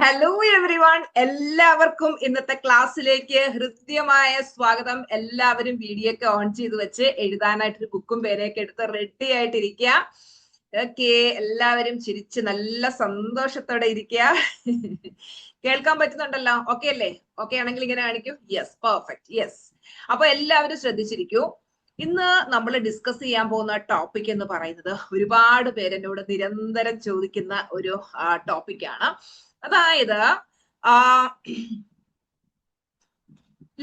Hello everyone, എല്ലാവർക്കും ഇന്നത്തെ ക്ലാസ്സിലേക്ക് ഹൃദ്യമായ സ്വാഗതം. എല്ലാവരും വീഡിയോ ഒക്കെ ഓൺ ചെയ്ത് വെച്ച് എഴുതാനായിട്ട് ഒരു ബുക്കും പേനയൊക്കെ എടുത്ത് റെഡി ആയിട്ടിരിക്കുക. ഓക്കെ, എല്ലാവരും ചിരിച്ച് നല്ല സന്തോഷത്തോടെ ഇരിക്കുക. കേൾക്കാൻ പറ്റുന്നുണ്ടല്ലോ? ഓക്കെ അല്ലേ? ഓക്കെ ആണെങ്കിൽ ഇങ്ങനെ കാണിക്കൂ. Yes, perfect. യെസ്. അപ്പൊ എല്ലാവരും ശ്രദ്ധിച്ചിരിക്കൂ. ഇന്ന് നമ്മൾ ഡിസ്കസ് ചെയ്യാൻ പോകുന്ന ടോപ്പിക് എന്ന് പറയുന്നത് ഒരുപാട് പേര് എന്നോട് നിരന്തരം ചോദിക്കുന്ന ഒരു ടോപ്പിക്കാണ്. അതായത്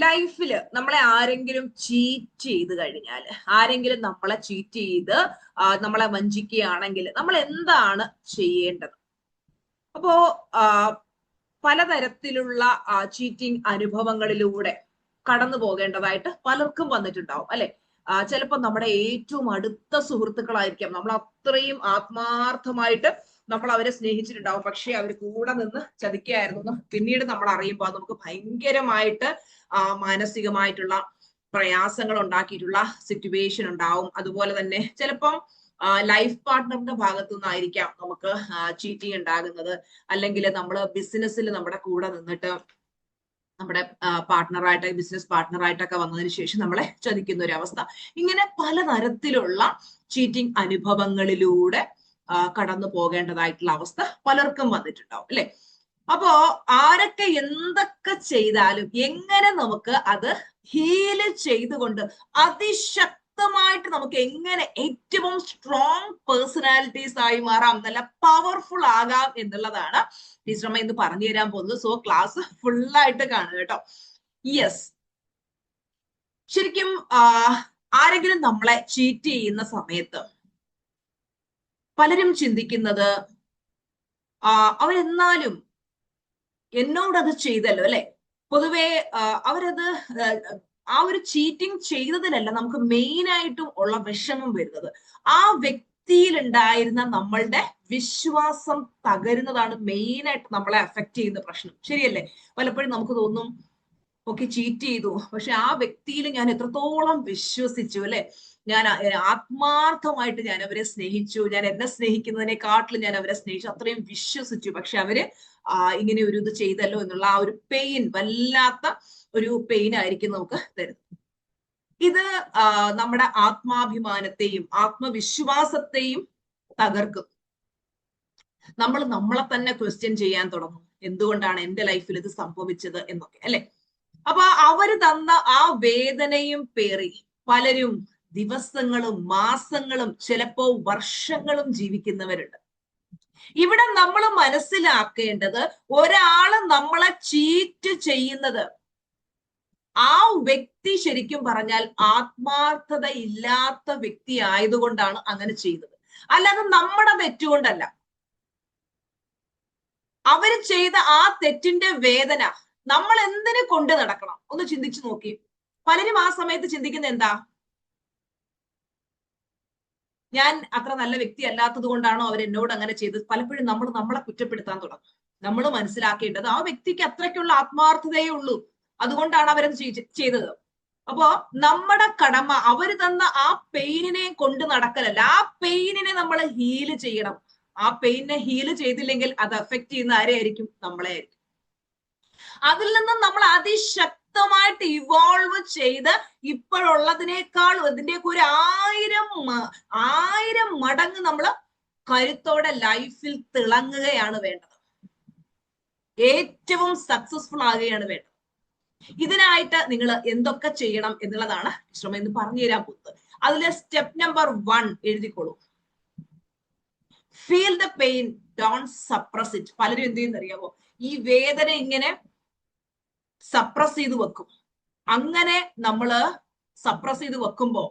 ലൈഫില് നമ്മളെ ആരെങ്കിലും ചീറ്റ് ചെയ്ത് കഴിഞ്ഞാൽ, ആരെങ്കിലും നമ്മളെ ചീറ്റ് ചെയ്ത് നമ്മളെ വഞ്ചിക്കുകയാണെങ്കിൽ നമ്മൾ എന്താണ് ചെയ്യേണ്ടത്? അപ്പോ പലതരത്തിലുള്ള ചീറ്റിംഗ് അനുഭവങ്ങളിലൂടെ കടന്നു പോകേണ്ടതായിട്ട് പലർക്കും വന്നിട്ടുണ്ടാവും അല്ലെ. ചിലപ്പോൾ നമ്മുടെ ഏറ്റവും അടുത്ത സുഹൃത്തുക്കളായിരിക്കാം, നമ്മൾ അത്രയും ആത്മാർത്ഥമായിട്ട് നമ്മൾ അവരെ സ്നേഹിച്ചിട്ടുണ്ടാവും, പക്ഷെ അവർ കൂടെ നിന്ന് ചതിക്കുകയായിരുന്നു പിന്നീട് നമ്മൾ അറിയുമ്പോൾ നമുക്ക് ഭയങ്കരമായിട്ട് മാനസികമായിട്ടുള്ള പ്രയാസങ്ങൾ ഉണ്ടാക്കിയിട്ടുള്ള സിറ്റുവേഷൻ ഉണ്ടാവും. അതുപോലെ തന്നെ ചിലപ്പം ലൈഫ് പാർട്ട്ണറിന്റെ ഭാഗത്തു നിന്നായിരിക്കാം നമുക്ക് ചീറ്റിംഗ് ഉണ്ടാകുന്നത്. അല്ലെങ്കിൽ നമ്മൾ ബിസിനസ്സിൽ നമ്മുടെ കൂടെ നിന്നിട്ട് നമ്മുടെ പാർട്ട്ണറായിട്ട്, ബിസിനസ് പാർട്ട്ണറായിട്ടൊക്കെ വന്നതിന് ശേഷം നമ്മളെ ചതിക്കുന്ന ഒരു അവസ്ഥ. ഇങ്ങനെ പലതരത്തിലുള്ള ചീറ്റിംഗ് അനുഭവങ്ങളിലൂടെ കടന്നു പോകേണ്ടതായിട്ടുള്ള അവസ്ഥ പലർക്കും വന്നിട്ടുണ്ടാവും അല്ലെ. അപ്പോ ആരൊക്കെ എന്തൊക്കെ ചെയ്താലും എങ്ങനെ നമുക്ക് അത് ഹീല് ചെയ്തുകൊണ്ട് അതിശക്തമായിട്ട് നമുക്ക് എങ്ങനെ ഏറ്റവും സ്ട്രോങ് പേഴ്സണാലിറ്റീസ് ആയി മാറാം, നല്ല പവർഫുൾ ആകാം എന്നുള്ളതാണ് ടീച്ചറമ്മ ഇന്ന് പറഞ്ഞു തരാൻ പോകുന്നത്. സോ ക്ലാസ് ഫുള്ളായിട്ട് കാണുക കേട്ടോ. യെസ്, ശരിക്കും ആരെങ്കിലും നമ്മളെ ചീറ്റ് ചെയ്യുന്ന സമയത്ത് പലരും ചിന്തിക്കുന്നത് അവരെന്നാലും എന്നോടത് ചെയ്തല്ലോ അല്ലെ. പൊതുവെ അവരത് ആ ഒരു ചീറ്റിംഗ് ചെയ്തതിലല്ല നമുക്ക് മെയിൻ ആയിട്ടും ഉള്ള വിഷമം വരുന്നത് ആ വ്യക്തിയിൽ ഉണ്ടായിരുന്ന നമ്മളുടെ വിശ്വാസം തകരുന്നതാണ് മെയിൻ ആയിട്ട് നമ്മളെ അഫക്റ്റ് ചെയ്യുന്ന പ്രശ്നം. ശരിയല്ലേ? പലപ്പോഴും നമുക്ക് തോന്നും ഓക്കെ, ചീറ്റ് ചെയ്തു, പക്ഷെ ആ വ്യക്തിയിൽ ഞാൻ എത്രത്തോളം വിശ്വസിച്ചു അല്ലെ, ഞാൻ ആത്മാർത്ഥമായിട്ട് ഞാൻ അവരെ സ്നേഹിച്ചു, ഞാൻ എന്നെ സ്നേഹിക്കുന്നതിനെക്കാട്ടിലും ഞാൻ അവരെ സ്നേഹിച്ചു, അത്രയും വിശ്വസിച്ചു, പക്ഷെ അവര് ഇങ്ങനെ ഒരു ഇത് ചെയ്തല്ലോ എന്നുള്ള ആ ഒരു പെയിൻ, വല്ലാത്ത ഒരു പെയിൻ ആയിരിക്കും നമുക്ക് തരുന്നത്. ഇത് നമ്മുടെ ആത്മാഭിമാനത്തെയും ആത്മവിശ്വാസത്തെയും തകർക്കും. നമ്മൾ നമ്മളെ തന്നെ ക്വസ്റ്റ്യൻ ചെയ്യാൻ തുടങ്ങും, എന്തുകൊണ്ടാണ് എന്റെ ലൈഫിൽ ഇത് സംഭവിച്ചത് എന്നൊക്കെ അല്ലെ. അപ്പൊ അവര് തന്ന ആ വേദനയും പേറി പലരും ദിവസങ്ങളും മാസങ്ങളും ചിലപ്പോ വർഷങ്ങളും ജീവിക്കുന്നവരുണ്ട്. ഇവിടെ നമ്മൾ മനസ്സിലാക്കേണ്ടത്, ഒരാള് നമ്മളെ ചീറ്റ് ചെയ്യുന്നത് ആ വ്യക്തി ശരിക്കും പറഞ്ഞാൽ ആത്മാർത്ഥത ഇല്ലാത്ത വ്യക്തി ആയതുകൊണ്ടാണ് അങ്ങനെ ചെയ്തത്, അല്ലാതെ നമ്മുടെ തെറ്റുകൊണ്ടല്ല. അവര് ചെയ്ത ആ തെറ്റിന്റെ വേദന നമ്മൾ എന്തിനു കൊണ്ട് നടക്കണം? ഒന്ന് ചിന്തിച്ചു നോക്കി. പലരും ആ സമയത്ത് ചിന്തിക്കുന്ന എന്താ, ഞാൻ അത്ര നല്ല വ്യക്തി അല്ലാത്തത് കൊണ്ടാണോ അവരെന്നോട് അങ്ങനെ ചെയ്തത്? പലപ്പോഴും നമ്മൾ നമ്മളെ കുറ്റപ്പെടുത്താൻ തുടങ്ങും. നമ്മൾ മനസ്സിലാക്കേണ്ടത് ആ വ്യക്തിക്ക് അത്രയ്ക്കുള്ള ആത്മാർത്ഥതയേ ഉള്ളൂ, അതുകൊണ്ടാണ് അവരത് ചെയ്തത്. അപ്പോ നമ്മുടെ കടമ അവര് തന്ന ആ പെയിനിനെ കൊണ്ട് നടക്കലല്ല, ആ പെയിനിനെ നമ്മൾ ഹീല് ചെയ്യണം. ആ പെയിനെ ഹീല് ചെയ്തില്ലെങ്കിൽ അത് അഫക്റ്റ് ചെയ്യുന്ന ആരെയായിരിക്കും? നമ്മളെ ആയിരിക്കും. അതിൽ നിന്നും നമ്മൾ അതിശക്തമായിട്ട് ഇവോൾവ് ചെയ്ത് ഇപ്പോഴുള്ളതിനേക്കാൾ അതിൻ്റെയൊക്കെ ഒരു ആയിരം മടങ്ങ് നമ്മൾ കരുത്തോടെ ലൈഫിൽ തിളങ്ങുകയാണ് വേണ്ടത്, ഏറ്റവും സക്സസ്ഫുൾ ആകുകയാണ് വേണ്ടത്. ഇതിനായിട്ട് നിങ്ങൾ എന്തൊക്കെ ചെയ്യണം എന്നുള്ളതാണ് ശ്രമം എന്ന് പറഞ്ഞു തരാൻ പോകുന്നത്. അതിലെ സ്റ്റെപ്പ് നമ്പർ 1 എഴുതിക്കോളൂ. Feel the pain, don't suppress it. പലരും എന്ത് ചെയ്യുന്ന അറിയാമോ? ഈ വേദന ഇങ്ങനെ സപ്രസ് ചെയ്ത് വെക്കും. അങ്ങനെ നമ്മള് സപ്രസ് ചെയ്ത് വെക്കുമ്പോ,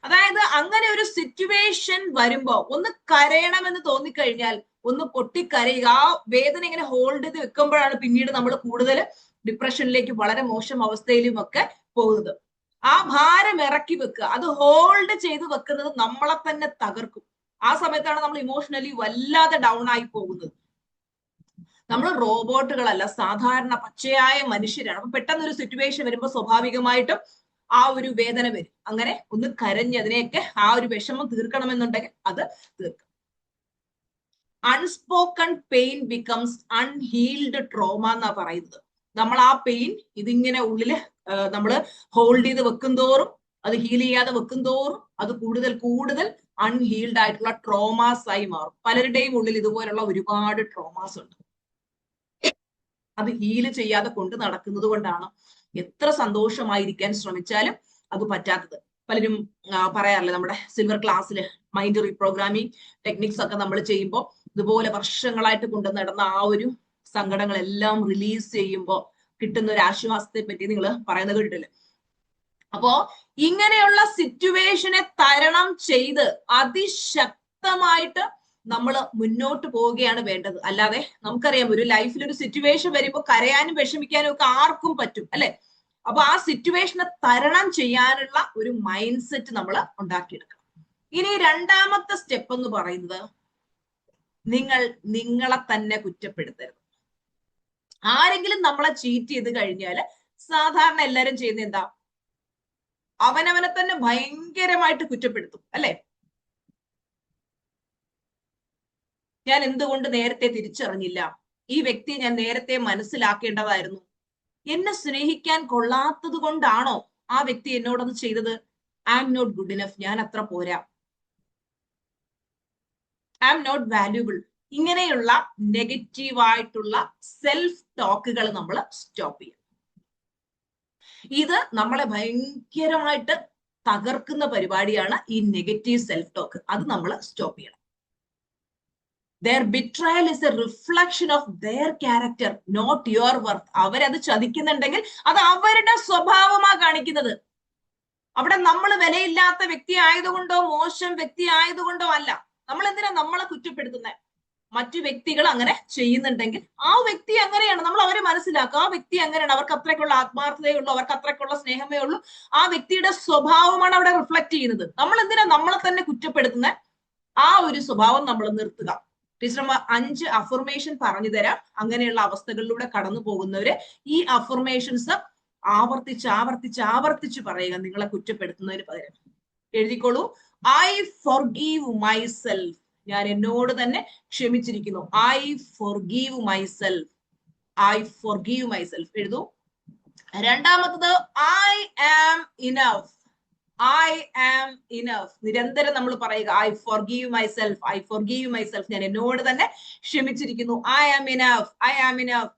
അതായത് അങ്ങനെ ഒരു സിറ്റുവേഷൻ വരുമ്പോ ഒന്ന് കരയണമെന്ന് തോന്നിക്കഴിഞ്ഞാൽ ഒന്ന് പൊട്ടിക്കരയുക. ആ വേദന ഇങ്ങനെ ഹോൾഡ് ചെയ്ത് വെക്കുമ്പോഴാണ് പിന്നീട് നമ്മൾ കൂടുതൽ ഡിപ്രഷനിലേക്ക്, വളരെ മോശം അവസ്ഥയിലും ഒക്കെ പോകുന്നത്. ആ ഭാരം ഇറക്കി വെക്കുക, അത് ഹോൾഡ് ചെയ്ത് വെക്കുന്നത് നമ്മളെ തന്നെ തകർക്കും. ആ സമയത്താണ് നമ്മൾ ഇമോഷണലി വല്ലാതെ ഡൗൺ ആയി പോകുന്നത്. നമ്മൾ റോബോട്ടുകളല്ല, സാധാരണ പച്ചയായ മനുഷ്യരാണ്. അപ്പൊ പെട്ടെന്ന് ഒരു സിറ്റുവേഷൻ വരുമ്പോൾ സ്വാഭാവികമായിട്ടും ആ ഒരു വേദന വരും. അങ്ങനെ ഒന്ന് കരഞ്ഞ് അതിനെയൊക്കെ ആ ഒരു വിഷമം തീർക്കണമെന്നുണ്ടെങ്കിൽ അത് തീർക്കും. Unspoken pain becomes unhealed trauma എന്നാ പറയുന്നത്. നമ്മൾ ആ പെയിൻ ഇതിങ്ങനെ ഉള്ളില് നമ്മൾ ഹോൾഡ് ചെയ്ത് വെക്കും തോറും, അത് ഹീൽ ചെയ്യാതെ വെക്കും തോറും അത് കൂടുതൽ കൂടുതൽ അൺഹീൽഡ് ആയിട്ടുള്ള ട്രോമാസ് ആയി മാറും. പലരുടെയും ഉള്ളിൽ ഇതുപോലുള്ള ഒരുപാട് ട്രോമാസ് ഉണ്ട്. അത് ഹീൽ ചെയ്യാതെ കൊണ്ട് നടക്കുന്നത് കൊണ്ടാണ് എത്ര സന്തോഷമായിരിക്കാൻ ശ്രമിച്ചാലും അത് പറ്റാത്തത്. പലരും പറയാറില്ല, നമ്മുടെ സിൽവർ ക്ലാസ്സിൽ മൈൻഡ് റീപ്രോഗ്രാമിംഗ് ടെക്നിക്സ് ഒക്കെ നമ്മൾ ചെയ്യുമ്പോൾ ഇതുപോലെ വർഷങ്ങളായിട്ട് കൊണ്ടു നടന്ന ആ ഒരു സങ്കടങ്ങളെല്ലാം റിലീസ് ചെയ്യുമ്പോൾ കിട്ടുന്ന ഒരു ആശ്വാസത്തെ പറ്റി നിങ്ങൾ പറയുന്നത് കേട്ടില്ലേ? അപ്പോ ഇങ്ങനെയുള്ള സിറ്റുവേഷനെ തരണം ചെയ്ത് അതിശക്തമായിട്ട് നമ്മൾ മുന്നോട്ട് പോവുകയാണ് വേണ്ടത്. അല്ലാതെ നമുക്കറിയാം, ഒരു ലൈഫിൽ ഒരു സിറ്റുവേഷൻ വരുമ്പോൾ കരയാനും വിഷമിക്കാനും ഒക്കെ ആർക്കും പറ്റും, അല്ലെ? അപ്പൊ ആ സിറ്റുവേഷനെ തരണം ചെയ്യാനുള്ള ഒരു മൈൻഡ് സെറ്റ് നമ്മൾ ഉണ്ടാക്കിയെടുക്കണം. ഇനി രണ്ടാമത്തെ സ്റ്റെപ്പ് എന്ന് പറയുന്നത്, നിങ്ങൾ നിങ്ങളെ തന്നെ കുറ്റപ്പെടുത്തരുത്. ആരെങ്കിലും നമ്മളെ ചീറ്റ് ചെയ്ത് കഴിഞ്ഞാൽ സാധാരണ എല്ലാരും ചെയ്യുന്ന എന്താ? അവനവനെ തന്നെ ഭയങ്കരമായിട്ട് കുറ്റപ്പെടുത്തും, അല്ലെ? ഞാൻ എന്തുകൊണ്ട് നേരത്തെ തിരിച്ചറിഞ്ഞില്ല? ഈ വ്യക്തിയെ ഞാൻ നേരത്തെ മനസ്സിലാക്കേണ്ടതായിരുന്നു. എന്നെ സ്നേഹിക്കാൻ കൊള്ളാത്തത് കൊണ്ടാണോ ആ വ്യക്തി എന്നോടത് ചെയ്തത്? I am not good enough, ഞാൻ അത്ര പോരാ, ഐ എം നോട്ട് വാല്യൂബിൾ. ഇങ്ങനെയുള്ള നെഗറ്റീവായിട്ടുള്ള സെൽഫ് ടോക്കുകൾ നമ്മൾ സ്റ്റോപ്പ് ചെയ്യണം. ഇത് നമ്മളെ ഭയങ്കരമായിട്ട് തകർക്കുന്ന പരിപാടിയാണ് ഈ നെഗറ്റീവ് സെൽഫ് ടോക്ക്. അത് നമ്മൾ സ്റ്റോപ്പ് ചെയ്യണം. Their betrayal is a reflection of their character, not your worth. അവരത് ചതിക്കുന്നുണ്ടെങ്കിൽ അത് അവരുടെ സ്വഭാവമാ കാണിക്കുന്നത്. അവിടെ നമ്മൾ വിലയില്ലാത്ത വ്യക്തി ആയതുകൊണ്ടോ മോശം വ്യക്തി ആയതുകൊണ്ടോ അല്ല. നമ്മൾ എന്തിനാ നമ്മളെ കുറ്റപ്പെടുത്തുന്നത്? മറ്റു വ്യക്തികൾ അങ്ങനെ ചെയ്യുന്നുണ്ടെങ്കിൽ ആ വ്യക്തി അങ്ങനെയാണ്, നമ്മൾ അവരെ മനസ്സിലാക്കുക. ആ വ്യക്തി അങ്ങനെയാണ്, അവർക്ക് അത്രയ്ക്കുള്ള ആത്മാർത്ഥതയുള്ളൂ, അവർക്ക് അത്രയ്ക്കുള്ള സ്നേഹമേ ഉള്ളൂ. ആ വ്യക്തിയുടെ സ്വഭാവമാണ് അവിടെ റിഫ്ലക്ട് ചെയ്യുന്നത്. നമ്മൾ എന്തിനാ നമ്മളെ തന്നെ കുറ്റപ്പെടുത്തുന്നത്? ആ ഒരു സ്വഭാവം നമ്മൾ നിർത്തുക. ടീച്ചർമ്മ 5 അഫർമേഷൻ പറഞ്ഞു തരാം. അങ്ങനെയുള്ള അവസ്ഥകളിലൂടെ കടന്നു പോകുന്നവര് ഈ അഫർമേഷൻസ് ആവർത്തിച്ച് ആവർത്തിച്ച് ആവർത്തിച്ച് പറയുക, നിങ്ങളെ കുറ്റപ്പെടുത്തുന്നതിന് പകരം. എഴുതിക്കോളൂ. ഐ ഫോർഗീവ് മൈസെൽഫ്, ഞാൻ എന്നോട് തന്നെ ക്ഷമിച്ചിരിക്കുന്നു. I forgive myself, I forgive myself എഴുതൂ. രണ്ടാമത്തത്, I am enough, I am enough. നിരന്തരം നമ്മൾ പറയുക, I forgive myself, I forgive myself, ഞാൻ എന്നോട് തന്നെ ക്ഷമിച്ചിരിക്കുന്നു. I am enough, I am enough.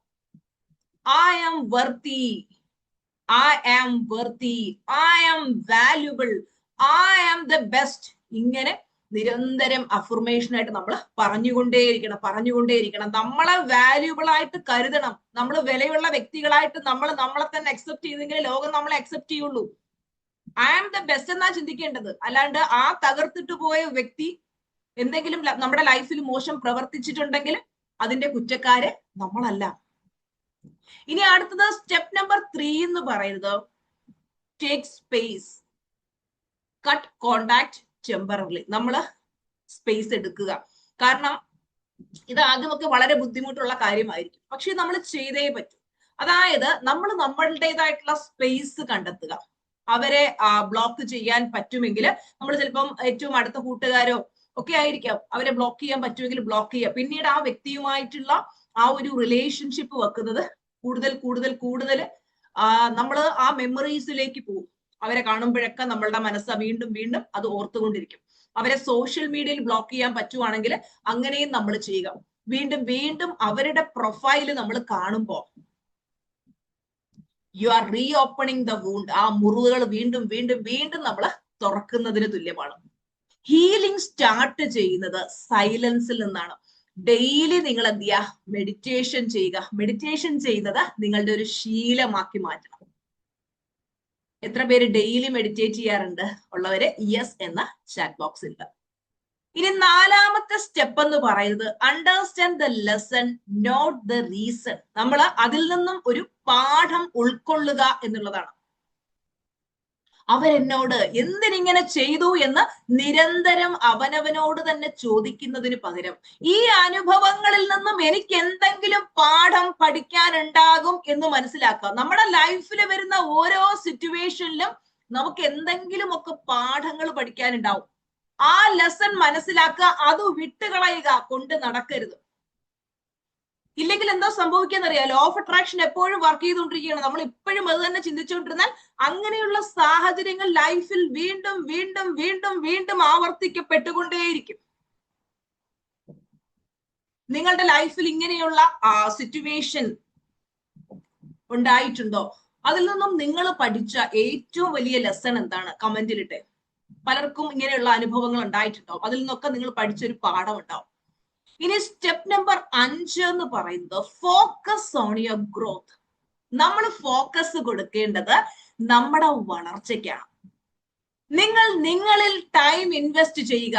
I am worthy, I am worthy, I am valuable, I am the best. ഇങ്ങനെ നിരന്തരം affirmation ആയിട്ട് നമ്മൾ പറഞ്ഞുകൊണ്ടേയിരിക്കണം. നമ്മളെ വാല്യൂബിൾ ആയിട്ട് കരുതണം. നമ്മൾ വിലയുള്ള വ്യക്തികളായിട്ട് നമ്മളെ തന്നെ അക്സെപ്റ്റ് ചെയ്തെങ്കിൽ ലോകം നമ്മളെ അക്സെപ്റ്റ് ചെയ്യുള്ളൂ. ഐ ആം ദ ബെസ്റ്റ് എന്നാ ചിന്തിക്കേണ്ടത്. അല്ലാണ്ട് ആ തകർത്തിട്ട് പോയ വ്യക്തി എന്തെങ്കിലും നമ്മുടെ ലൈഫിൽ മോശം പ്രവർത്തിച്ചിട്ടുണ്ടെങ്കിൽ അതിന്റെ കുറ്റക്കാര് നമ്മളല്ല. ഇനി അടുത്തത് സ്റ്റെപ്പ് നമ്പർ 3 എന്ന് പറയുന്നത്, take space, cut contact temporarily. നമ്മൾ സ്പേസ് എടുക്കുക. കാരണം ഇത് ആദ്യമൊക്കെ വളരെ ബുദ്ധിമുട്ടുള്ള കാര്യമായിരിക്കും, പക്ഷെ നമ്മൾ ചെയ്തേ പറ്റും. അതായത് നമ്മൾ നമ്മളുടേതായിട്ടുള്ള സ്പേസ് കണ്ടെത്തുക. അവരെ ബ്ലോക്ക് ചെയ്യാൻ പറ്റുമെങ്കിൽ നമ്മൾ ചിലപ്പം ഏറ്റവും അടുത്ത കൂട്ടുകാരോ ഒക്കെ ആയിരിക്കാം, അവരെ ബ്ലോക്ക് ചെയ്യാൻ പറ്റുമെങ്കിൽ ബ്ലോക്ക് ചെയ്യുക. പിന്നീട് ആ വ്യക്തിയുമായിട്ടുള്ള ആ ഒരു റിലേഷൻഷിപ്പ് വെക്കുന്നത് കൂടുതൽ കൂടുതൽ കൂടുതൽ നമ്മൾ ആ മെമ്മറീസിലേക്ക് പോകും. അവരെ കാണുമ്പോഴൊക്കെ നമ്മളുടെ മനസ്സ് വീണ്ടും വീണ്ടും അത് ഓർത്തുകൊണ്ടിരിക്കും. അവരെ സോഷ്യൽ മീഡിയയിൽ ബ്ലോക്ക് ചെയ്യാൻ പറ്റുവാണെങ്കിൽ അങ്ങനെയും നമ്മൾ ചെയ്യുക. വീണ്ടും വീണ്ടും അവരുടെ പ്രൊഫൈല് നമ്മൾ കാണുമ്പോൾ you are reopening the wound. ആ മുറിവുകൾ വീണ്ടും വീണ്ടും വീണ്ടും നമ്മൾ തുറക്കുന്നതിന് തുല്യമാണ്. ഹീലിംഗ് സ്റ്റാർട്ട് ചെയ്യുന്നത് സൈലൻസിൽ നിന്നാണ്. ഡെയിലി നിങ്ങൾ എന്ത് ചെയ്യുക? മെഡിറ്റേഷൻ ചെയ്യുക. മെഡിറ്റേഷൻ ചെയ്യുന്നത് നിങ്ങളുടെ ഒരു ശീലമാക്കി മാറ്റണം. എത്ര പേര് ഡെയിലി മെഡിറ്റേറ്റ് ചെയ്യാറുണ്ട്? ഉള്ളവര് യെസ് എന്ന ചാറ്റ് ബോക്സിൽ. ഇനി 4ാമത്തെ സ്റ്റെപ്പ് എന്ന് പറയുന്നത്, understand the lesson not the reason. നമ്മൾ അതിൽ നിന്നും ഒരു പാഠം ഉൾക്കൊള്ളുക എന്നുള്ളതാണ്. അവരെന്നോട് എന്തിനിങ്ങനെ ചെയ്തു എന്ന് നിരന്തരം അവനവനോട് തന്നെ ചോദിക്കുന്നതിന് പകരം ഈ അനുഭവങ്ങളിൽ നിന്നും എനിക്ക് എന്തെങ്കിലും പാഠം പഠിക്കാനുണ്ടാകും എന്ന് മനസ്സിലാക്കുക. നമ്മുടെ ലൈഫിൽ വരുന്ന ഓരോ സിറ്റുവേഷനിലും നമുക്ക് എന്തെങ്കിലും ഒക്കെ പാഠങ്ങൾ പഠിക്കാനുണ്ടാവും. ആ ലെസൺ മനസ്സിലാക്കുക, അത് വിട്ടുകളയുക, കൊണ്ട് നടക്കരുത്. ഇല്ലെങ്കിൽ എന്താ സംഭവിക്കാന്നറിയാം, ലോ ഓഫ് അട്രാക്ഷൻ എപ്പോഴും വർക്ക് ചെയ്തുകൊണ്ടിരിക്കുകയാണ്. നമ്മൾ ഇപ്പോഴും അത് തന്നെ ചിന്തിച്ചുകൊണ്ടിരുന്നാൽ അങ്ങനെയുള്ള സാഹചര്യങ്ങൾ ലൈഫിൽ വീണ്ടും വീണ്ടും വീണ്ടും വീണ്ടും ആവർത്തിക്കപ്പെട്ടുകൊണ്ടേയിരിക്കും. നിങ്ങളുടെ ലൈഫിൽ ഇങ്ങനെയുള്ള സിറ്റുവേഷൻ ഉണ്ടായിട്ടുണ്ടോ? അതിൽ നിന്നും നിങ്ങൾ പഠിച്ച ഏറ്റവും വലിയ ലെസൺ എന്താണ്? കമന്റിലിട്ടെ. പലർക്കും ഇങ്ങനെയുള്ള അനുഭവങ്ങൾ ഉണ്ടായിട്ടുണ്ടാവും. അതിൽ നിന്നൊക്കെ നിങ്ങൾ പഠിച്ചൊരു പാഠം ഉണ്ടാവും. ഇനി സ്റ്റെപ്പ് നമ്പർ 5 എന്ന് പറയുന്നത് ഫോക്കസ് ഓൺ യുവർ ഗ്രോത്ത്. നമ്മൾ ഫോക്കസ് കൊടുക്കേണ്ടത് നമ്മുടെ വളർച്ചയ്ക്കാണ്. നിങ്ങൾ നിങ്ങളിൽ ടൈം ഇൻവെസ്റ്റ് ചെയ്യുക.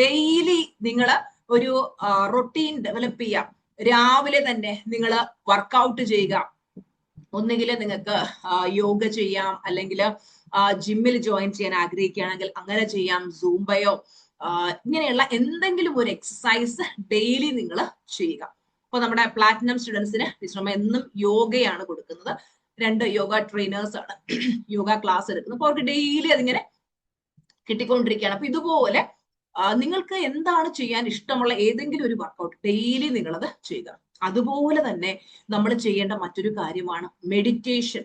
ഡെയിലി നിങ്ങൾ ഒരു റൊട്ടീൻ ഡെവലപ്പ് ചെയ്യുക. രാവിലെ തന്നെ നിങ്ങൾ വർക്കൗട്ട് ചെയ്യുക. ഒന്നുകിൽ നിങ്ങൾക്ക് യോഗ ചെയ്യാം, അല്ലെങ്കിൽ ജിമ്മിൽ ജോയിൻ ചെയ്യാൻ ആഗ്രഹിക്കുകയാണെങ്കിൽ അങ്ങനെ ചെയ്യാം, സൂംബയോ ഇങ്ങനെയുള്ള എന്തെങ്കിലും ഒരു എക്സസൈസ് ഡെയിലി നിങ്ങൾ ചെയ്യുക. അപ്പൊ നമ്മുടെ പ്ലാറ്റിനം സ്റ്റുഡൻസിന് വിശ്രമം എന്നും യോഗയാണ് കൊടുക്കുന്നത്. 2 യോഗ ട്രെയിനേഴ്സ് ആണ് യോഗ ക്ലാസ് എടുക്കുന്നത്. അപ്പൊ അവർക്ക് ഡെയിലി അതിങ്ങനെ കിട്ടിക്കൊണ്ടിരിക്കുകയാണ്. അപ്പൊ ഇതുപോലെ നിങ്ങൾക്ക് എന്താണ് ചെയ്യാൻ ഇഷ്ടമുള്ള ഏതെങ്കിലും ഒരു വർക്കൗട്ട് ഡെയിലി നിങ്ങളത് ചെയ്യുക. അതുപോലെ തന്നെ നമ്മൾ ചെയ്യേണ്ട മറ്റൊരു കാര്യമാണ് മെഡിറ്റേഷൻ.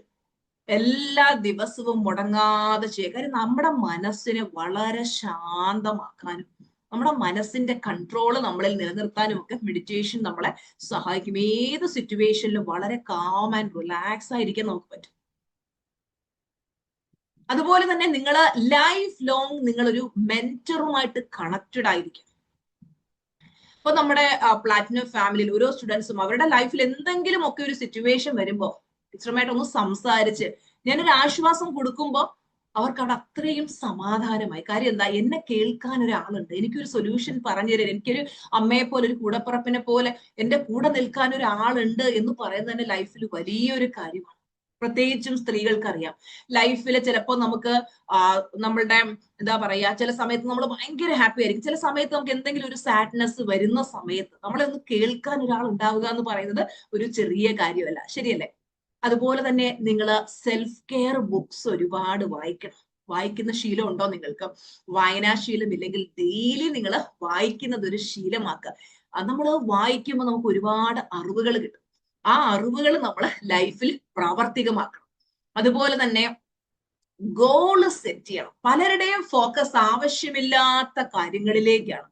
എല്ലാ ദിവസവും മുടങ്ങാതെ ചെയ്യുക. കാര്യം നമ്മുടെ മനസ്സിനെ വളരെ ശാന്തമാക്കാനും നമ്മുടെ മനസ്സിന്റെ കൺട്രോള് നമ്മളിൽ നിലനിർത്താനും ഒക്കെ മെഡിറ്റേഷൻ നമ്മളെ സഹായിക്കും. ഏത് സിറ്റുവേഷനിലും വളരെ കാം ആൻഡ് റിലാക്സ് ആയിരിക്കാൻ നമുക്ക് പറ്റും. അതുപോലെ തന്നെ നിങ്ങൾ ലൈഫ് ലോങ് നിങ്ങളൊരു മെന്ററുമായിട്ട് കണക്റ്റഡ് ആയിരിക്കും. ഇപ്പൊ നമ്മുടെ പ്ലാറ്റിനം ഫാമിലിയിൽ ഓരോ സ്റ്റുഡൻസും അവരുടെ ലൈഫിൽ എന്തെങ്കിലും ഒക്കെ ഒരു സിറ്റുവേഷൻ വരുമ്പോൾ ടീച്ചറുമായിട്ടൊന്ന് സംസാരിച്ച് ഞാനൊരു ആശ്വാസം കൊടുക്കുമ്പോൾ അവർക്ക് അവിടെ അത്രയും സമാധാനമായി. കാര്യം എന്താ, എന്നെ കേൾക്കാൻ ഒരാളുണ്ട്, എനിക്കൊരു സൊല്യൂഷൻ പറഞ്ഞു തരാൻ, എനിക്കൊരു അമ്മയെ പോലെ ഒരു കൂടപ്പിറപ്പിനെ പോലെ എന്റെ കൂടെ നിൽക്കാൻ ഒരാളുണ്ട് എന്ന് പറയുന്നത് തന്നെ ലൈഫിൽ വലിയൊരു കാര്യമാണ്. പ്രത്യേകിച്ചും സ്ത്രീകൾക്കറിയാം, ലൈഫിൽ ചിലപ്പോൾ നമുക്ക് നമ്മളുടെ എന്താ പറയാ, ചില സമയത്ത് നമ്മൾ ഭയങ്കര ഹാപ്പി ആയിരിക്കും, ചില സമയത്ത് നമുക്ക് എന്തെങ്കിലും ഒരു സാഡ്നെസ് വരുന്ന സമയത്ത് നമ്മളെ ഒന്ന് കേൾക്കാൻ ഒരാൾ ഉണ്ടാവുക എന്ന് പറയുന്നത് ഒരു ചെറിയ കാര്യമല്ല, ശരിയല്ലേ? അതുപോലെ തന്നെ നിങ്ങൾ സെൽഫ് കെയർ ബുക്സ് ഒരുപാട് വായിക്കണം. വായിക്കുന്ന ശീലം ഉണ്ടോ നിങ്ങൾക്ക്? വായനാശീലം ഇല്ലെങ്കിൽ ഡെയിലി നിങ്ങൾ വായിക്കുന്നത് ഒരു ശീലമാക്കുക. നമ്മൾ വായിക്കുമ്പോൾ നമുക്ക് ഒരുപാട് അറിവുകൾ കിട്ടും. ആ അറിവുകൾ നമ്മൾ ലൈഫിൽ പ്രാവർത്തികമാക്കണം. അതുപോലെ തന്നെ ഗോള് സെറ്റ് ചെയ്യണം. പലരുടെയും ഫോക്കസ് ആവശ്യമില്ലാത്ത കാര്യങ്ങളിലേക്കാണ്,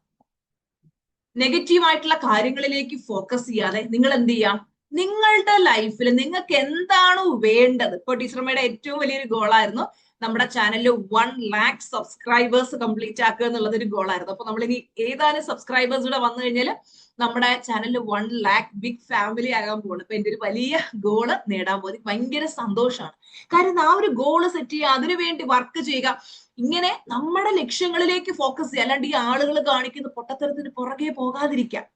നെഗറ്റീവായിട്ടുള്ള കാര്യങ്ങളിലേക്ക് ഫോക്കസ് ചെയ്യാതെ നിങ്ങൾ എന്ത് ചെയ്യാം, നിങ്ങളുടെ ലൈഫിൽ നിങ്ങൾക്ക് എന്താണ് വേണ്ടത്. ഇപ്പൊ ടീച്ചർമ്മയുടെ ഏറ്റവും വലിയൊരു ഗോളായിരുന്നു നമ്മുടെ ചാനലിൽ 1 lakh സബ്സ്ക്രൈബേഴ്സ് കംപ്ലീറ്റ് ആക്കുക എന്നുള്ളത് ഒരു ഗോളായിരുന്നു. അപ്പൊ നമ്മൾ ഇനി ഏതാനും സബ്സ്ക്രൈബേഴ്സ് കൂടെ വന്നു കഴിഞ്ഞാൽ നമ്മുടെ ചാനലിൽ 1 lakh ബിഗ് ഫാമിലി ആകാൻ പോകുന്നു. അപ്പൊ എന്റെ ഒരു വലിയ ഗോള് നേടാൻ പോകുന്നത് ഭയങ്കര സന്തോഷമാണ്. കാര്യം ആ ഒരു ഗോള് സെറ്റ് ചെയ്യുക, അതിനുവേണ്ടി വർക്ക് ചെയ്യുക, ഇങ്ങനെ നമ്മുടെ ലക്ഷ്യങ്ങളിലേക്ക് ഫോക്കസ് ചെയ്യുക. അല്ലാണ്ട് ഈ ആളുകൾ കാണിക്കുന്ന പൊട്ടത്തരത്തിന് പുറകെ പോകാതിരിക്കാം.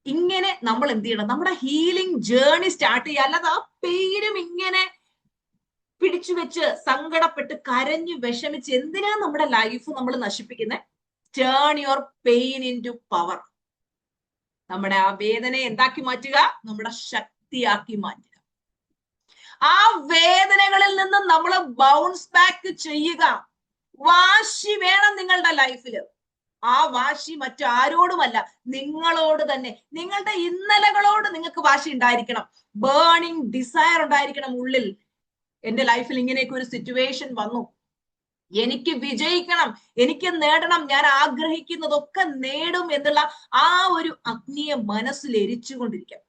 ഇങ്ങനെ നമ്മൾ എന്ത് ചെയ്യണം, നമ്മുടെ ഹീലിംഗ് ജേർണി സ്റ്റാർട്ട് ചെയ്യുക. അല്ലാതെ ആ പേരും ഇങ്ങനെ പിടിച്ചു വെച്ച് സങ്കടപ്പെട്ട് കരഞ്ഞു വിഷമിച്ച് എന്തിനാ നമ്മുടെ ലൈഫ് നമ്മൾ നശിപ്പിക്കുന്നത്? Turn your pain into power. നമ്മുടെ ആ വേദനയെ എന്താക്കി മാറ്റുക? നമ്മുടെ ശക്തിയാക്കി മാറ്റുക. ആ വേദനകളിൽ നിന്ന് നമ്മൾ ബൗൺസ് ബാക്ക് ചെയ്യുക. വാശി വേണം നിങ്ങളുടെ ലൈഫിൽ. ആ വാശി മറ്റാരോടുമല്ല, നിങ്ങളോട് തന്നെ. നിങ്ങളുടെ ഇന്നലകളോട് നിങ്ങൾക്ക് വാശി ഉണ്ടായിരിക്കണം. ബേണിംഗ് ഡിസയർ ഉണ്ടായിരിക്കണം ഉള്ളിൽ. എന്റെ ലൈഫിൽ ഇങ്ങനെയൊക്കെ ഒരു സിറ്റുവേഷൻ വന്നു, എനിക്ക് വിജയിക്കണം, എനിക്ക് നേടണം, ഞാൻ ആഗ്രഹിക്കുന്നതൊക്കെ നേടും എന്നുള്ള ആ ഒരു അഗ്നിയെ മനസ്സിൽ എരിച്ചുകൊണ്ടിരിക്കാം.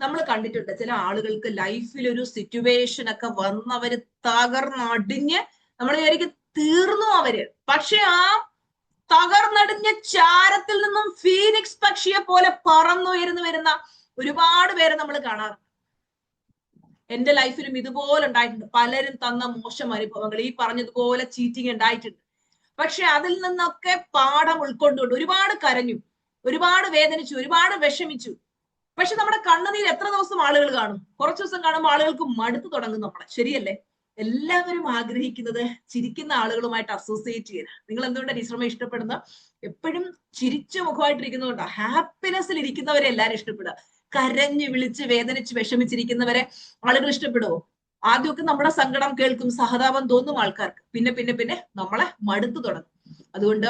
നമ്മൾ കണ്ടിട്ടുണ്ട് ചില ആളുകൾക്ക് ലൈഫിൽ ഒരു സിറ്റുവേഷൻ ഒക്കെ വന്നവര് തകർന്നടിഞ്ഞ് നമ്മൾ വിചാരിക്കും തീർന്നു അവര്. പക്ഷെ ആ തകർന്നടിഞ്ഞ ചാരത്തിൽ നിന്നും ഫീനിക്സ് പക്ഷിയെ പോലെ പറന്നുയർന്നു വരുന്ന ഒരുപാട് പേരെ നമ്മൾ കാണാറുണ്ട്. എന്റെ ലൈഫിലും ഇതുപോലെ ഉണ്ടായിട്ടുണ്ട്. പലരും തന്ന മോശം അനുഭവങ്ങൾ, ഈ പറഞ്ഞതുപോലെ ചീറ്റിംഗ് ഉണ്ടായിട്ടുണ്ട്. പക്ഷെ അതിൽ നിന്നൊക്കെ പാഠം ഉൾക്കൊണ്ടുകൊണ്ട് ഒരുപാട് കരഞ്ഞു, ഒരുപാട് വേദനിച്ചു, ഒരുപാട് വിഷമിച്ചു. പക്ഷെ നമ്മുടെ കണ്ണുനീർ എത്ര ദിവസം ആളുകൾ കാണും? കുറച്ചു ദിവസം കാണുമ്പോൾ ആളുകൾക്ക് മടുത്തു തുടങ്ങും നമ്മളെ, ശരിയല്ലേ? എല്ലാവരും ആഗ്രഹിക്കുന്നത് ചിരിക്കുന്ന ആളുകളുമായിട്ട് അസോസിയേറ്റ് ചെയ്യാൻ. നിങ്ങൾ എന്തുകൊണ്ടാണ് ടീച്ചർമ്മ ഇഷ്ടപ്പെടുന്നത്? എപ്പോഴും ചിരിച്ച മുഖമായിട്ടിരിക്കുന്നതുകൊണ്ടാണ്. ഹാപ്പിനെസ്സിൽ ഇരിക്കുന്നവരെ എല്ലാവരും ഇഷ്ടപ്പെടുക. കരഞ്ഞ് വിളിച്ച് വേദനിച്ച് വിഷമിച്ചിരിക്കുന്നവരെ ആളുകൾ ഇഷ്ടപ്പെടുവോ? ആദ്യമൊക്കെ നമ്മുടെ സങ്കടം കേൾക്കും, സഹതാപം തോന്നും ആൾക്കാർക്ക്. പിന്നെ പിന്നെ പിന്നെ നമ്മളെ മടുത്തു തുടങ്ങും. അതുകൊണ്ട്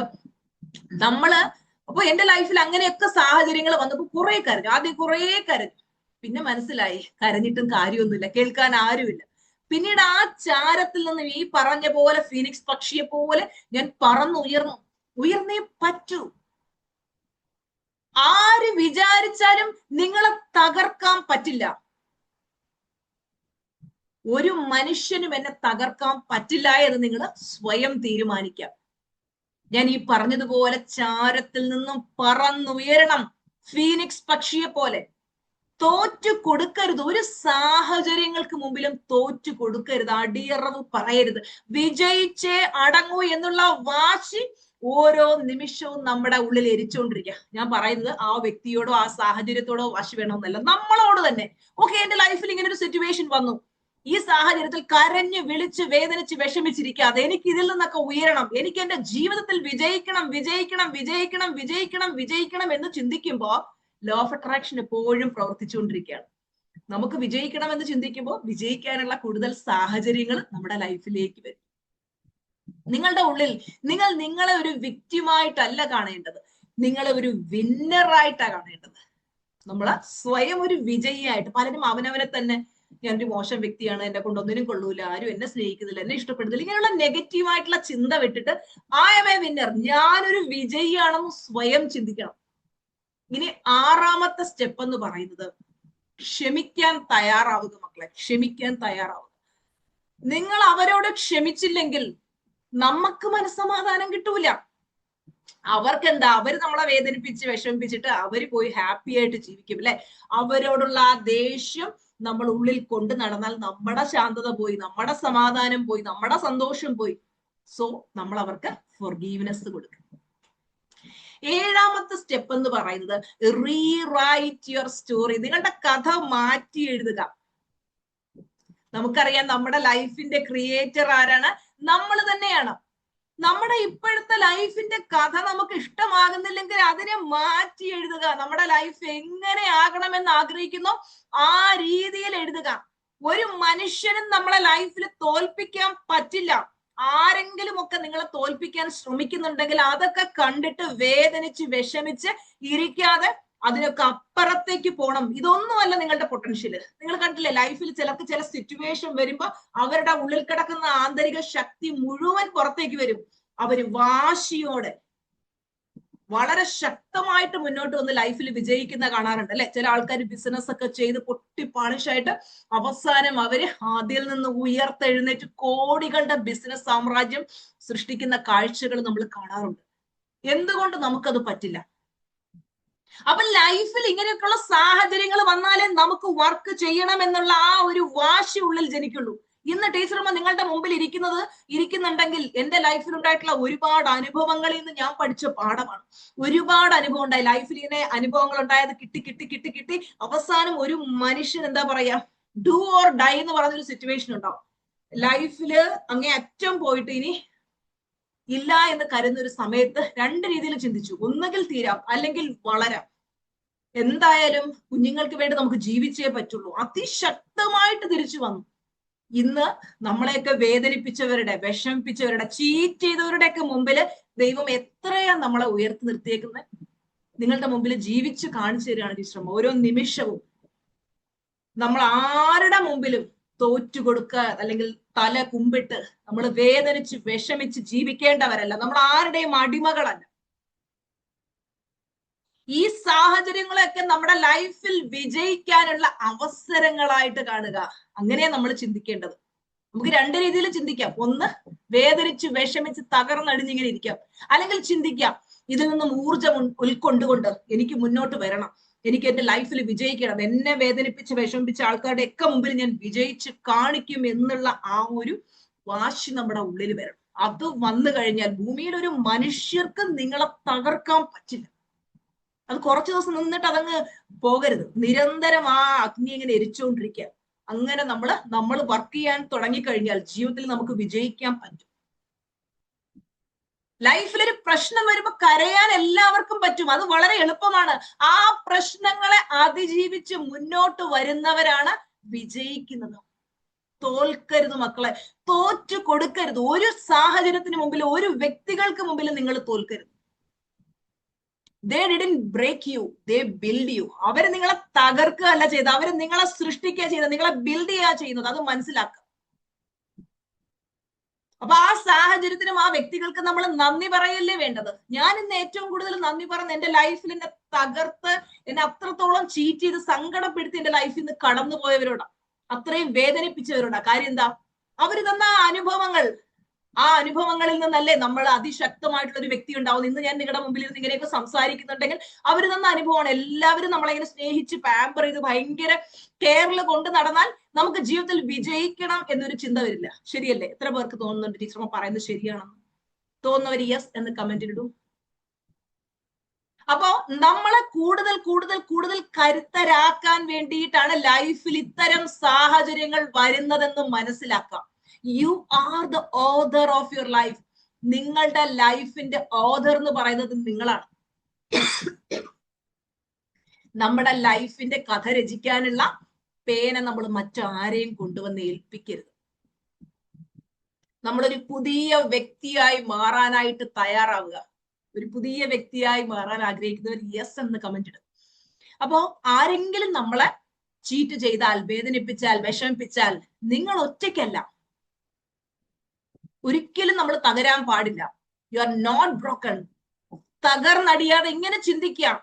അപ്പൊ എന്റെ ലൈഫിൽ അങ്ങനെയൊക്കെ സാഹചര്യങ്ങൾ വന്നപ്പോ കുറെ കരഞ്ഞു, ആദ്യം കുറെ കരഞ്ഞു. പിന്നെ മനസ്സിലായി കരഞ്ഞിട്ടും കാര്യമൊന്നുമില്ല, കേൾക്കാൻ ആരുമില്ല. പിന്നീട് ആ ചാരത്തിൽ നിന്നും ഈ പറഞ്ഞ പോലെ ഫീനിക്സ് പക്ഷിയെ പോലെ ഞാൻ ഉയർന്നേ പറ്റൂ. ആര് വിചാരിച്ചാലും നിങ്ങളെ തകർക്കാൻ പറ്റില്ല. ഒരു മനുഷ്യനും എന്നെ തകർക്കാൻ പറ്റില്ല എന്ന് നിങ്ങൾ സ്വയം തീരുമാനിക്കാം. ഞാൻ ഈ പറഞ്ഞതുപോലെ ചാരത്തിൽ നിന്നും പറന്നുയരണം, ഫീനിക്സ് പക്ഷിയെ പോലെ. തോറ്റു കൊടുക്കരുത്, ഒരു സാഹചര്യങ്ങൾക്ക് മുമ്പിലും തോറ്റു കൊടുക്കരുത്, അടിയറവ് പറയരുത്. വിജയിച്ചേ അടങ്ങൂ എന്നുള്ള വാശി ഓരോ നിമിഷവും നമ്മുടെ ഉള്ളിൽ എരിച്ചുകൊണ്ടിരിക്കുക. ഞാൻ പറയുന്നത് ആ വ്യക്തിയോടോ ആ സാഹചര്യത്തോടോ വാശി വേണമെന്നല്ല, നമ്മളോട് തന്നെ. ഓക്കെ, എന്റെ ലൈഫിൽ ഇങ്ങനെ ഒരു സിറ്റുവേഷൻ വന്നു, ഈ സാഹചര്യത്തിൽ കരഞ്ഞ് വിളിച്ച് വേദനിച്ച് വിഷമിച്ചിരിക്കാതെ എനിക്ക് ഇതിൽ നിന്നൊക്കെ ഉയരണം, എനിക്ക് എന്റെ ജീവിതത്തിൽ വിജയിക്കണം വിജയിക്കണം വിജയിക്കണം വിജയിക്കണം വിജയിക്കണം എന്ന് ചിന്തിക്കുമ്പോ ലോ ഓഫ് അട്രാക്ഷൻ എപ്പോഴും പ്രവർത്തിച്ചുകൊണ്ടിരിക്കുകയാണ്. നമുക്ക് വിജയിക്കണം എന്ന് ചിന്തിക്കുമ്പോൾ വിജയിക്കാനുള്ള കൂടുതൽ സാഹചര്യങ്ങൾ നമ്മുടെ ലൈഫിലേക്ക് വരും. നിങ്ങളുടെ ഉള്ളിൽ നിങ്ങൾ നിങ്ങളെ ഒരു വിക്റ്റിമായിട്ടല്ല കാണേണ്ടത്, നിങ്ങളെ ഒരു വിന്നറായിട്ടാണ് കാണേണ്ടത്. നമ്മള് സ്വയം ഒരു വിജയിയായിട്ട്. പലരും അവനവനെ തന്നെ ഞാനൊരു മോശം വ്യക്തിയാണ്, എന്നെ കൊണ്ടൊന്നിനും കൊള്ളൂല, ആരും എന്നെ സ്നേഹിക്കുന്നില്ല, എന്നെ ഇഷ്ടപ്പെടുന്നില്ല, ഇങ്ങനെയുള്ള നെഗറ്റീവായിട്ടുള്ള ചിന്ത വിട്ടിട്ട് ഐ ആം എ വിന്നർ, ഞാനൊരു വിജയിയാണെന്ന് സ്വയം ചിന്തിക്കണം. ഇനി 6ാമത്തെ സ്റ്റെപ്പ് എന്ന് പറയുന്നത് ക്ഷമിക്കാൻ തയ്യാറാവുക. മക്കളെ, ക്ഷമിക്കാൻ തയ്യാറാവുക. നിങ്ങൾ അവരോട് ക്ഷമിച്ചില്ലെങ്കിൽ നമുക്ക് മനസ്സമാധാനം കിട്ടൂല. അവർക്കെന്താ, അവര് നമ്മളെ വേദനിപ്പിച്ച് വിഷമിപ്പിച്ചിട്ട് അവര് പോയി ഹാപ്പി ആയിട്ട് ജീവിക്കും അല്ലെ. അവരോടുള്ള ആ ദേഷ്യം നമ്മൾ ഉള്ളിൽ കൊണ്ട് നടന്നാൽ നമ്മുടെ ശാന്തത പോയി, നമ്മുടെ സമാധാനം പോയി, നമ്മുടെ സന്തോഷം പോയി. സോ നമ്മൾ അവർക്ക് ഫോർഗീവ്നെസ് കൊടുക്കും. 7ാമത്തെ സ്റ്റെപ്പ് എന്ന് പറയുന്നത് റീറൈറ്റ് യുവർ സ്റ്റോറി. നിങ്ങളുടെ കഥ മാറ്റി എഴുതുക. നമുക്കറിയാം നമ്മുടെ ലൈഫിന്റെ ക്രിയേറ്റർ ആരാണ്? നമ്മൾ തന്നെയാണ്. നമ്മുടെ ഇപ്പോഴത്തെ ലൈഫിന്റെ കഥ നമുക്ക് ഇഷ്ടമാകുന്നില്ലെങ്കിൽ അതിനെ മാറ്റി എഴുതുക. നമ്മുടെ ലൈഫ് എങ്ങനെ ആകണമെന്ന് ആഗ്രഹിക്കുന്നോ ആ രീതിയിൽ എഴുതുക. ഒരു മനുഷ്യനും നമ്മളെ ലൈഫിൽ തോൽപ്പിക്കാൻ പറ്റില്ല. ആരെങ്കിലും ഒക്കെ നിങ്ങളെ തോൽപ്പിക്കാൻ ശ്രമിക്കുന്നുണ്ടെങ്കിൽ അതൊക്കെ കണ്ടിട്ട് വേദനിച്ച് വിഷമിച്ച് ഇരിക്കാതെ അതിനൊക്കെ അപ്പുറത്തേക്ക് പോകണം. ഇതൊന്നുമല്ല നിങ്ങളുടെ പൊട്ടൻഷ്യല്. നിങ്ങൾ കണ്ടില്ലേ, ലൈഫിൽ ചിലർക്ക് ചില സിറ്റുവേഷൻ വരുമ്പോ അവരുടെ ഉള്ളിൽ കിടക്കുന്ന ആന്തരിക ശക്തി മുഴുവൻ പുറത്തേക്ക് വരും. അവര് വാശിയോടെ വളരെ ശക്തമായിട്ട് മുന്നോട്ട് വന്ന് ലൈഫിൽ വിജയിക്കുന്ന കാണാറുണ്ട് അല്ലെ. ചില ആൾക്കാർ ബിസിനസ് ഒക്കെ ചെയ്ത് പൊട്ടി പാളിഷായിട്ട് അവസാനം അവര് അതിൽ നിന്ന് ഉയർത്തെഴുന്നേറ്റ് കോടികളുടെ ബിസിനസ് സാമ്രാജ്യം സൃഷ്ടിക്കുന്ന കാഴ്ചകൾ നമ്മൾ കാണാറുണ്ട്. എന്തുകൊണ്ട് നമുക്കത് പറ്റില്ല? അപ്പൊ ലൈഫിൽ ഇങ്ങനെയൊക്കെയുള്ള സാഹചര്യങ്ങൾ വന്നാലേ നമുക്ക് വർക്ക് ചെയ്യണം എന്നുള്ള ആ ഒരു വാശി ഉള്ളിൽ ജനിക്കുള്ളൂ. ഇന്ന് ടീച്ചർമ്മ നിങ്ങളുടെ മുമ്പിൽ ഇരിക്കുന്നുണ്ടെങ്കിൽ എന്റെ ലൈഫിൽ ഉണ്ടായിട്ടുള്ള ഒരുപാട് അനുഭവങ്ങളിൽ നിന്ന് ഞാൻ പഠിച്ച പാഠമാണ്. ഒരുപാട് അനുഭവം ഉണ്ടായി ലൈഫിൽ. ഇങ്ങനെ അനുഭവങ്ങൾ ഉണ്ടായത് കിട്ടി കിട്ടി കിട്ടി കിട്ടി അവസാനം ഒരു മനുഷ്യൻ എന്താ പറയാ, ഡു ഓർ ഡൈ എന്ന് പറഞ്ഞൊരു സിറ്റുവേഷൻ ഉണ്ടാവും ലൈഫില്. അങ്ങേ അറ്റം പോയിട്ട് ഇനി ഇല്ല എന്ന് കരുതുന്ന ഒരു സമയത്ത് 2 രീതിയിൽ ചിന്തിച്ചു. ഒന്നുകിൽ തീരാം, അല്ലെങ്കിൽ വളരാം. എന്തായാലും കുഞ്ഞുങ്ങൾക്ക് വേണ്ടി നമുക്ക് ജീവിച്ചേ പറ്റുള്ളൂ. അതിശക്തമായിട്ട് തിരിച്ചു വന്നു. ഇന്ന് നമ്മളെയൊക്കെ വേദനിപ്പിച്ചവരുടെ, വിഷമിപ്പിച്ചവരുടെ, ചീറ്റ് ചെയ്തവരുടെ ഒക്കെ മുമ്പിൽ ദൈവം എത്രയാ നമ്മളെ ഉയർത്തി നിർത്തിയേക്കുന്നത്. നിങ്ങളുടെ മുമ്പിൽ ജീവിച്ച് കാണിച്ചു തരികയാണ് ടീച്ചർ. ഓരോ നിമിഷവും നമ്മൾ ആരുടെ മുമ്പിലും തോറ്റുകൊടുക്കുക അല്ലെങ്കിൽ തല കുമ്പിട്ട് നമ്മൾ വേദനിച്ച് വിഷമിച്ച് ജീവിക്കേണ്ടവരല്ല. നമ്മൾ ആരുടെയും അടിമകളല്ല. ഈ സാഹചര്യങ്ങളൊക്കെ നമ്മുടെ ലൈഫിൽ വിജയിക്കാനുള്ള അവസരങ്ങളായിട്ട് കാണുക. അങ്ങനെയാ നമ്മൾ ചിന്തിക്കേണ്ടത്. നമുക്ക് 2 രീതിയിൽ ചിന്തിക്കാം. ഒന്ന്, വേദനിച്ച് വിഷമിച്ച് തകർന്നടിഞ്ഞിങ്ങനെ ഇരിക്കാം. അല്ലെങ്കിൽ ചിന്തിക്കാം, ഇതിൽ നിന്നും ഊർജം ഉൾക്കൊണ്ടുകൊണ്ട് എനിക്ക് മുന്നോട്ട് വരണം, എനിക്ക് എന്റെ ലൈഫിൽ വിജയിക്കണം, എന്നെ വേദനിപ്പിച്ച് വിഷമിപ്പിച്ച ആൾക്കാരുടെ ഒക്കെ മുമ്പിൽ ഞാൻ വിജയിച്ച് കാണിക്കും എന്നുള്ള ആ ഒരു വാശി നമ്മുടെ ഉള്ളിൽ വരണം. അത് വന്നു കഴിഞ്ഞാൽ ഭൂമിയിൽ ഒരു മനുഷ്യർക്ക് നിങ്ങളെ തകർക്കാൻ പറ്റില്ല. അത് കുറച്ചു ദിവസം നിന്നിട്ട് അതങ്ങ് പോകരുത്. നിരന്തരം ആ അഗ്നി ഇങ്ങനെ എരിച്ചുകൊണ്ടിരിക്കുക. അങ്ങനെ നമ്മൾ വർക്ക് ചെയ്യാൻ തുടങ്ങിക്കഴിഞ്ഞാൽ ജീവിതത്തിൽ നമുക്ക് വിജയിക്കാൻ പറ്റും. ലൈഫിലൊരു പ്രശ്നം വരുമ്പോ കരയാൻ എല്ലാവർക്കും പറ്റും. അത് വളരെ എളുപ്പമാണ്. ആ പ്രശ്നങ്ങളെ അതിജീവിച്ച് മുന്നോട്ട് വരുന്നവരാണ് വിജയിക്കുന്നത്. തോൽക്കരുത് മക്കളെ, തോറ്റു കൊടുക്കരുത്. ഒരു സാഹചര്യത്തിന് മുമ്പിൽ, ഒരു വ്യക്തികൾക്ക് മുമ്പിൽ നിങ്ങൾ തോൽക്കരുത്. They didn't break you, they build you. അവര് നിങ്ങളെ തകർക്കുകയല്ല ചെയ്തത്, അവര് നിങ്ങളെ സൃഷ്ടിക്കുക ചെയ്തത്, നിങ്ങളെ ബിൽഡ് ചെയ്യുക ചെയ്യുന്നത്. അത് മനസ്സിലാക്കുക. അപ്പൊ ആ സാഹചര്യത്തിനും ആ വ്യക്തികൾക്ക് നമ്മൾ നന്ദി പറയല്ലേ വേണ്ടത്. ഞാൻ ഇന്ന് ഏറ്റവും കൂടുതൽ നന്ദി പറയുന്നത് എന്റെ ലൈഫിൽ എന്നെ തകർത്ത്, എന്നെ അത്രത്തോളം ചീറ്റ് ചെയ്ത് സങ്കടപ്പെടുത്തി എന്റെ ലൈഫിൽ നിന്ന് കടന്നുപോയവരോടാ, അത്രയും വേദനിപ്പിച്ചവരോടാ. കാര്യം എന്താ? അവര് തന്ന അനുഭവങ്ങൾ, ആ അനുഭവങ്ങളിൽ നിന്നല്ലേ നമ്മൾ അതിശക്തമായിട്ടുള്ള ഒരു വ്യക്തി ഉണ്ടാവും. ഇന്ന് ഞാൻ നിങ്ങളുടെ മുമ്പിൽ ഇരുന്ന് ഇങ്ങനെയൊക്കെ സംസാരിക്കുന്നുണ്ടെങ്കിൽ അവർ തന്ന അനുഭവമാണ്. എല്ലാവരും നമ്മളെങ്ങനെ സ്നേഹിച്ച് പാമ്പർ ചെയ്ത് ഭയങ്കര കെയറിൽ കൊണ്ട് നടന്നാൽ നമുക്ക് ജീവിതത്തിൽ വിജയിക്കണം എന്നൊരു ചിന്ത വരില്ല. ശരിയല്ലേ? എത്ര പേർക്ക് തോന്നുന്നുണ്ട് ടീച്ചർമാർ പറയുന്നത് ശരിയാണെന്ന്? തോന്നുന്നവർ യെസ് എന്ന് കമന്റിലിടും. അപ്പോ നമ്മളെ കൂടുതൽ കൂടുതൽ കൂടുതൽ കരുത്തരാക്കാൻ വേണ്ടിയിട്ടാണ് ലൈഫിൽ ഇത്തരം സാഹചര്യങ്ങൾ വരുന്നതെന്ന് മനസ്സിലാക്കാം. You are the author of your life. നിങ്ങളുടെ ലൈഫിന്റെ ഓതർ എന്ന് പറയുന്നത് നിങ്ങളാണ്. നമ്മുടെ ലൈഫിന്റെ കഥ രചിക്കാനുള്ള പേന നമ്മൾ മറ്റാരെയും കൊണ്ടുവന്ന് ഏൽപ്പിക്കരുത്. നമ്മളൊരു പുതിയ വ്യക്തിയായി മാറാനായിട്ട് തയ്യാറാവുക. ഒരു പുതിയ വ്യക്തിയായി മാറാൻ ആഗ്രഹിക്കുന്നവർ യെസ് എന്ന് കമന്റ് ഇടും. അപ്പോ ആരെങ്കിലും നമ്മളെ ചീറ്റ് ചെയ്താൽ, വേദനിപ്പിച്ചാൽ, വിഷമിപ്പിച്ചാൽ നിങ്ങൾ ഒറ്റയ്ക്കല്ല. ഒരിക്കലും നമ്മൾ തകരാൻ പാടില്ല. You are not broken. തകർന്നടിയാതെ ഇങ്ങനെ ചിന്തിക്കാം,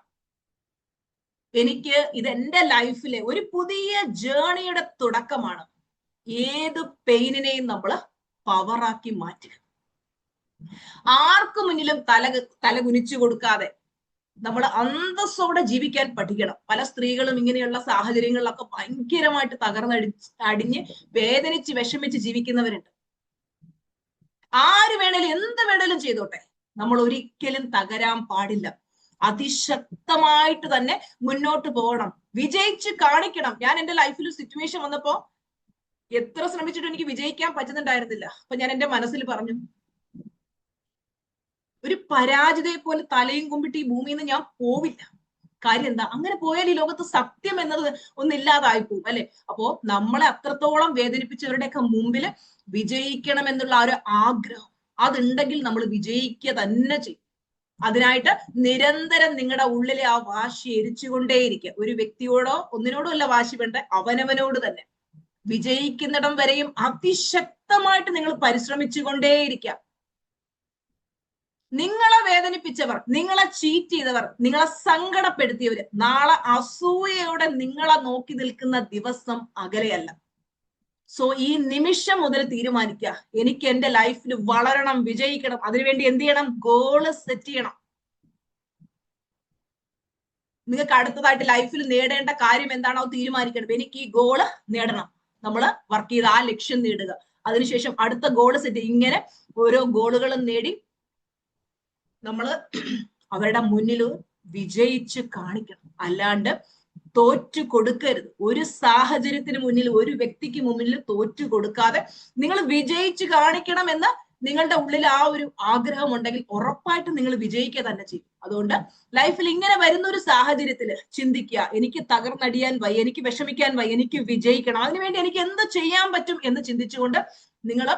എനിക്ക് ഇത് എന്റെ ലൈഫിലെ ഒരു പുതിയ ജേണിയുടെ തുടക്കമാണ്. ഏത് പെയിനിനെയും നമ്മൾ പവറാക്കി മാറ്റുക. ആർക്കു മുന്നിലും തല കുനിച്ചു കൊടുക്കാതെ നമ്മൾ അന്തസ്സോടെ ജീവിക്കാൻ പഠിക്കണം. പല സ്ത്രീകളും ഇങ്ങനെയുള്ള സാഹചര്യങ്ങളിലൊക്കെ ഭയങ്കരമായിട്ട് അടിഞ്ഞ് വേദനിച്ച് വിഷമിച്ച് ജീവിക്കുന്നവരുണ്ട്. ആര് വേണേലും എന്ത് വേണേലും ചെയ്തോട്ടെ, നമ്മൾ ഒരിക്കലും തകരാൻ പാടില്ല. അതിശക്തമായിട്ട് തന്നെ മുന്നോട്ട് പോകണം, വിജയിച്ച് കാണിക്കണം. ഞാൻ എന്റെ ലൈഫിൽ ഒരു സിറ്റുവേഷൻ വന്നപ്പോ എത്ര ശ്രമിച്ചിട്ടും എനിക്ക് വിജയിക്കാൻ പറ്റുന്നുണ്ടായിരുന്നില്ല. അപ്പൊ ഞാൻ എന്റെ മനസ്സിൽ പറഞ്ഞു, ഒരു പരാജിതയെ പോലെ തലയും കുമ്പിട്ട് ഈ ഭൂമിയിൽ നിന്ന് ഞാൻ പോവില്ല. കാര്യം എന്താ? അങ്ങനെ പോയാൽ ഈ ലോകത്ത് സത്യം എന്നത് ഒന്നില്ലാതായി പോകും അല്ലെ? അപ്പോ നമ്മളെ അത്രത്തോളം വേദനിപ്പിച്ചവരുടെയൊക്കെ മുമ്പിൽ വിജയിക്കണം എന്നുള്ള ആ ഒരു ആഗ്രഹം അതുണ്ടെങ്കിൽ നമ്മൾ വിജയിക്കുക തന്നെ ചെയ്യും. അതിനായിട്ട് നിരന്തരം നിങ്ങളുടെ ഉള്ളിലെ ആ വാശി എരിച്ചുകൊണ്ടേയിരിക്കുക. ഒരു വ്യക്തിയോടോ ഒന്നിനോടോ അല്ല വാശി വേണ്ട, അവനവനോട് തന്നെ. വിജയിക്കുന്നിടം വരെയും അതിശക്തമായിട്ട് നിങ്ങൾ പരിശ്രമിച്ചുകൊണ്ടേയിരിക്കുക. നിങ്ങളെ വേദനിപ്പിച്ചവർ, നിങ്ങളെ ചീറ്റ് ചെയ്തവർ, നിങ്ങളെ സങ്കടപ്പെടുത്തിയവര് നാളെ അസൂയയോടെ നിങ്ങളെ നോക്കി നിൽക്കുന്ന ദിവസം അകലെയല്ല. സോ ഈ നിമിഷം മുതൽ തീരുമാനിക്കുക, എനിക്ക് എന്റെ ലൈഫിൽ വളരണം, വിജയിക്കണം. അതിനുവേണ്ടി എന്ത് ചെയ്യണം? ഗോള് സെറ്റ് ചെയ്യണം. നിങ്ങൾക്ക് അടുത്തതായിട്ട് ലൈഫിൽ നേടേണ്ട കാര്യം എന്താണോ തീരുമാനിക്കണം. എനിക്ക് ഈ ഗോള് നേടണം. നമ്മൾ വർക്ക് ചെയ്ത് ആ ലക്ഷ്യം നേടുക. അതിനുശേഷം അടുത്ത ഗോള് സെറ്റ്. ഇങ്ങനെ ഓരോ ഗോളുകളും നേടി നമ്മൾ അവരുടെ മുന്നിൽ വിജയിച്ച് കാണിക്കണം. അല്ലാണ്ട് തോറ്റു കൊടുക്കരുത്. ഒരു സാഹചര്യത്തിന് മുന്നിൽ, ഒരു വ്യക്തിക്ക് മുന്നിൽ തോറ്റു കൊടുക്കാതെ നിങ്ങൾ വിജയിച്ച് കാണിക്കണം എന്ന് നിങ്ങളുടെ ഉള്ളിൽ ആ ഒരു ആഗ്രഹം ഉണ്ടെങ്കിൽ ഉറപ്പായിട്ടും നിങ്ങൾ വിജയിക്കുക തന്നെ ചെയ്യും. അതുകൊണ്ട് ലൈഫിൽ ഇങ്ങനെ വരുന്ന ഒരു സാഹചര്യത്തിൽ ചിന്തിക്കുക, എനിക്ക് തകർന്നടിയാൻ വയ്യ, എനിക്ക് വിഷമിക്കാൻ വയ്യ, എനിക്ക് വിജയിക്കണം. അതിനുവേണ്ടി എനിക്ക് എന്ത് ചെയ്യാൻ പറ്റും എന്ന് ചിന്തിച്ചുകൊണ്ട് നിങ്ങൾ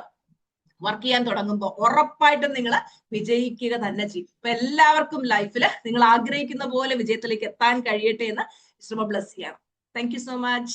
വർക്ക് ചെയ്യാൻ തുടങ്ങുമ്പോൾ ഉറപ്പായിട്ടും നിങ്ങൾ വിജയിക്കുക തന്നെ ചെയ്യും. അപ്പൊ എല്ലാവർക്കും ലൈഫിൽ നിങ്ങൾ ആഗ്രഹിക്കുന്ന പോലെ വിജയത്തിലേക്ക് എത്താൻ കഴിയട്ടെ എന്ന് ബ്ലസ് ചെയ്യണം. Thank you so much.